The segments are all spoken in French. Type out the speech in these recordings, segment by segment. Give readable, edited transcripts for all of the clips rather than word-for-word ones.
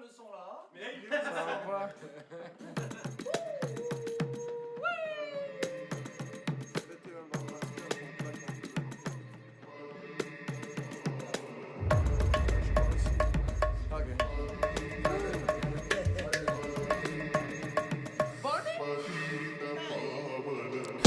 le son là. Mais là, il est où ça va pas.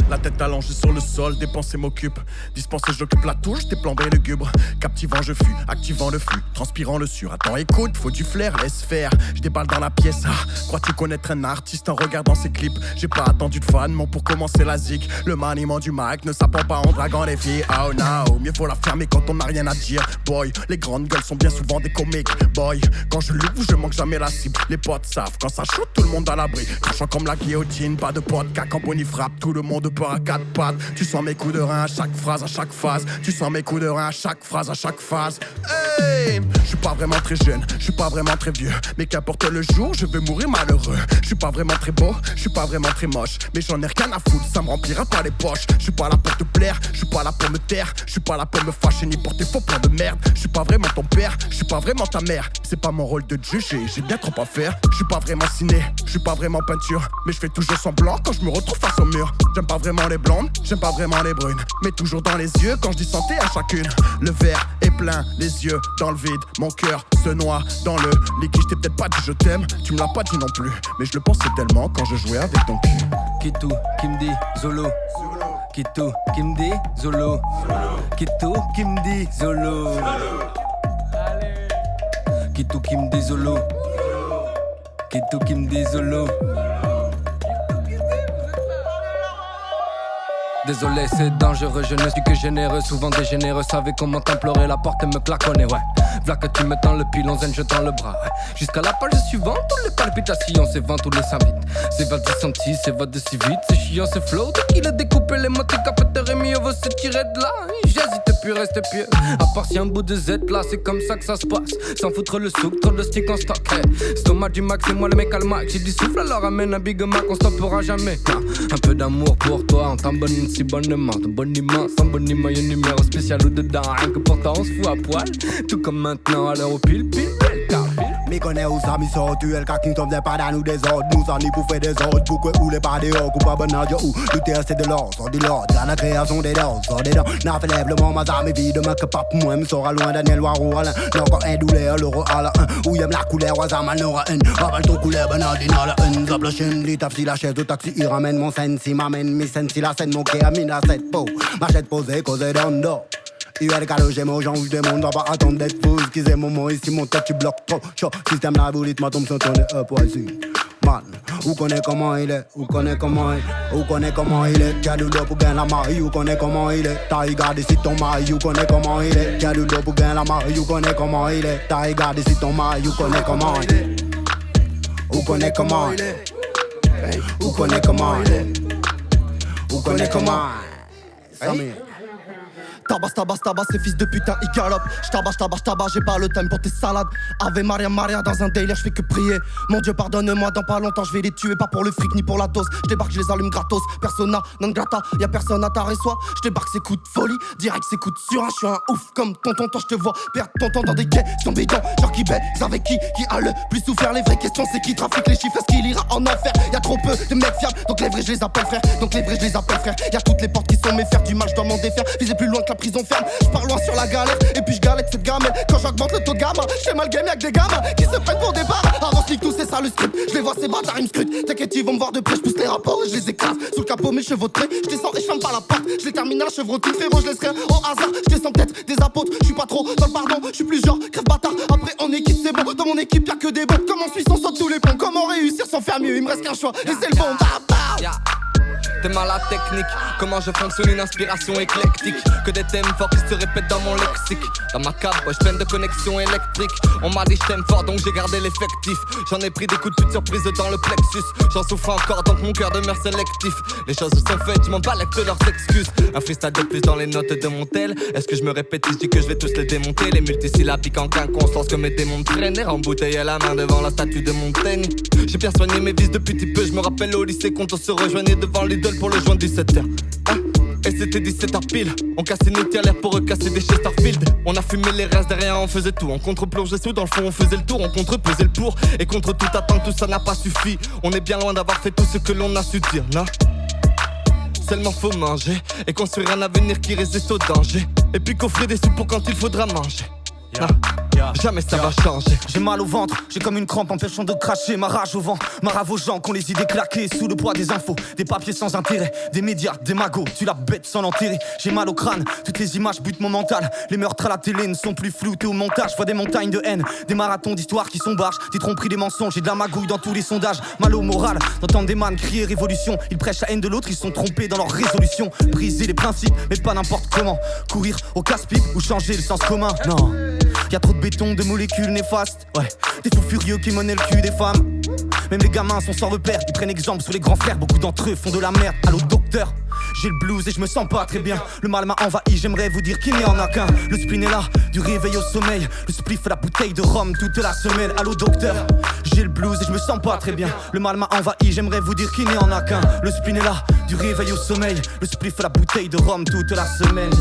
La tête allongée sur le sol, dépenser m'occupe. Dispenser, j'occupe la touche, des plans B lugubre. Captivant, je fuis, activant le flux, transpirant le sur. Attends, écoute, faut du flair, laisse faire. Je déballe dans la pièce, crois-tu connaître un artiste en regardant ses clips? J'ai pas attendu de fan, mon pour commencer la zik. Le maniement du mic ne s'apprend pas en draguant les filles. Oh no, mieux faut la fermer quand on n'a rien à dire. Boy, les grandes gueules sont bien souvent des comiques. Boy, quand je l'ouvre, je manque jamais la cible. Les potes savent, quand ça shoot, tout le monde à l'abri. Crachant comme la guillotine, pas de pote, cac en bonnie frappe. Tout le monde peur à quatre pattes. Tu sens mes coups de rein à chaque phrase, à chaque phase. Tu sens mes coups de rein à chaque phrase, à chaque phase. Hey, je suis pas vraiment très jeune, je suis pas vraiment très vieux. Mais qu'importe le jour, je veux mourir malheureux. Je suis pas vraiment très beau, je suis pas vraiment très moche. Mais j'en ai rien à foutre, ça me remplira pas les poches. Je suis pas là pour te plaire, je suis pas là pour me taire. Je suis pas là pour me fâcher ni pour tes faux plans de merde. Je suis pas vraiment ton père, je suis pas vraiment ta mère. C'est pas mon rôle de te juger, j'ai bien trop à faire. Je suis pas vraiment ciné, je suis pas vraiment peinture. Mais je fais toujours semblant quand je me retrouve face au mur. J'aime pas vraiment les blondes, j'aime pas vraiment les brunes. Mais toujours dans les yeux quand je dis santé à chacune. Le verre est plein, les yeux dans le vide. Mon cœur se noie dans le liquide. Je t'ai peut-être pas dit je t'aime, tu me l'as pas dit non plus. Mais je le pensais tellement quand je jouais avec ton cul. Kitou qui me dit Zolo. Kitou qui me dit Zolo. Kitou qui me dit Zolo. Kitou qui me dit Zolo. Kitou qui me dit Zolo. Désolé, c'est dangereux, je ne suis que généreux. Souvent dégénéreux, savez comment t'implorer. La porte me claconner, ouais. V'là que tu me tends le pilon, zen, je tends le bras, ouais. Jusqu'à la page suivante, toutes les palpitations. C'est 20 tous les 5 bits. C'est 20 centimes, c'est 20 de si vite. C'est chiant, c'est flow. Dès qu'il a découpé les mots, t'es capteur et mieux vaut se tirer de là. J'hésite plus, reste pieux. À part si un bout de Z là, c'est comme ça que ça se passe. Sans foutre le souk, trop de stick en stock. Hey. Stomac du max, c'est moi le mec à le max. J'ai du souffle, alors amène un big mac, on stoppera jamais. Un peu d'amour pour toi, on t'abonne si bonnement. Ton boniment, sans boniment, y'a un numéro spécial ou dedans. Rien que pour toi, on se fout à poil. Tout comme maintenant, à l'heure au pile, Mi connais où ça, mi sort, tu es le cas qui tombe des pas dans nous des ordres. Nous en y pour faire des ordres, pour que ou les pas des ordres, ou pas bon à ou le terre c'est de l'or, sort de l'ordre, dans la création des dents, sort des dents. N'a fait l'aimablement, ma zame vie de ma que pape, moi, me sera loin Daniel Waro, Alain. N'a encore un douleur, l'euro à la 1, où y'aime la couleur, à zame, n'aura une. Aval ton couleur, benadine à la 1, zab la chaîne, l'itaf si la chaise de taxi, il ramène mon scène, si m'amène, mi scène, si la scène, mon cœur, mine à cette peau, machette posée, causée d'ando. Il y a des cadeaux, j'ai mon genre, des mondes, on va attendre d'être fou. Excusez mon mot, ici mon tête, tu bloques trop. Chaud, système la boulite, ma tombe, s'entendait up, voici. Man, où connaît comment il est, où connaît comment il est, où connaît comment il est. Tiens du dos pour gagner la maille, où connaît comment il est. T'as regardé si ton maille, où connaît comment il est. Tiens du dos pour gagner la maille, où connaît comment il est. T'as regardé si ton maille, où connaît comment il est. Où connaît comment il est. Où connaît comment il est. Où connaît comment il est. Tabasse, ces fils de putain, ils galopent. J'tabasse, j'ai pas le time pour tes salades. Ave Maria, dans un délire, j'fais que prier. Mon Dieu, pardonne-moi, dans pas longtemps, j'vais les tuer. Pas pour le fric ni pour la dose. J'débarque, j'les allume gratos. Persona non grata, y'a personne à t'arrêter soi. J'débarque, c'est coup de folie. Direct, c'est coup de surin. J'suis un ouf comme tonton, toi j'te vois perdre ton temps dans des quais. Son bidon, genre qui baise avec qui a le plus souffert. Les vraies questions, c'est qui trafique les chiffres, est-ce qu'il ira en enfer? Y'a trop peu de mecs fiables, donc les vrais, j'les appelle frère. Y'a toutes les portes qui sont mes fers. Du mal, j'dois m'en défaire. Viser plus loin que la prison ferme, j'pars loin sur la galère et puis j'galette cette gamelle. Quand j'augmente le taux de gamme, j'fais mal game avec des gamins qui se prennent pour des barres. Avance nique tout, c'est ça le script. J'les vois ces bâtards, ils me scrutent. T'inquiète, ils vont me voir de près, j'pousse les rapports et j'les écrase. Sous le capot, mes chevaux de je descends et j'ferme pas la porte. J'les termine à la chevrotine, frérot, j'laisse rien au hasard. J'descends peut-être des apôtres, j'suis pas trop dans le pardon. J'suis plus genre crève bâtard. Après on équipe, c'est bon. Dans mon équipe, y'a que des bons. Comment Suisse, on saute tous les ponts. Comment réussir sans faire mieux? Il me reste qu'un choix et c'est le bon. T'es mal à technique, comment je fonctionne, une inspiration éclectique. Que des thèmes forts qui se répètent dans mon lexique. Dans ma cave, ouais, j'peine de connexion électrique. On m'a dit j't'aime fort donc j'ai gardé l'effectif. J'en ai pris des coups de pute surprise dans le plexus. J'en souffre encore donc mon cœur demeure sélectif. Les choses sont faites, je m'en bats de leurs excuses. Un freestyle de plus dans les notes de mon tel. Est-ce que je me répète, je dis que je vais tous les démonter. Les multisyllabiques en quinconstance que mes démons traînent. En bouteille à la main devant la statue de Montaigne. J'ai bien soigné mes vices depuis petit peu, je me rappelle au lycée quand on se rejoignait devant l'idole pour le joint 17h. Et c'était 17h pile. On cassait nos tirelires pour recasser des Chesterfield. On a fumé les restes derrière, on faisait tout. On contre-plongeait sous, dans le fond on faisait le tour. On contre-pesait le pour. Et contre toute attente, tout ça n'a pas suffi. On est bien loin d'avoir fait tout ce que l'on a su dire, non. Seulement faut manger et construire un avenir qui résiste au danger. Et puis coffrer des sous pour quand il faudra manger. Jamais ça va changer. J'ai mal au ventre, j'ai comme une crampe empêchant de cracher. Ma rage au vent, ma rave aux gens qui ont les idées claquées. Sous le poids des infos, des papiers sans intérêt, des médias, des magots, tu la bête sans l'enterrer. J'ai mal au crâne, toutes les images butent mon mental. Les meurtres à la télé ne sont plus floutés au montage. Je vois des montagnes de haine, des marathons d'histoires qui sont barges. Des tromperies, des mensonges et de la magouille dans tous les sondages. Mal au moral, d'entendre des man crier révolution. Ils prêchent la haine de l'autre, ils sont trompés dans leurs résolutions. Briser les principes, mais pas n'importe comment. Courir au casse-pipe ou changer le sens commun. Non. Y'a trop de béton, de molécules néfastes. Ouais, des fous furieux qui monnaient le cul des femmes. Même les gamins sont sans repère, ils prennent exemple sur les grands frères. Beaucoup d'entre eux font de la merde. Allô docteur, j'ai le blues et je me sens pas très bien. Le mal m'a envahi, j'aimerais vous dire qu'il n'y en a qu'un. Le spleen est là, du réveil au sommeil. Le spliff et la bouteille de rhum toute la semaine. Allô docteur, j'ai le blues et je me sens pas très bien. Le mal m'a envahi, j'aimerais vous dire qu'il n'y en a qu'un. Le spleen est là, du réveil au sommeil. Le spliff et la bouteille de rhum toute la semaine.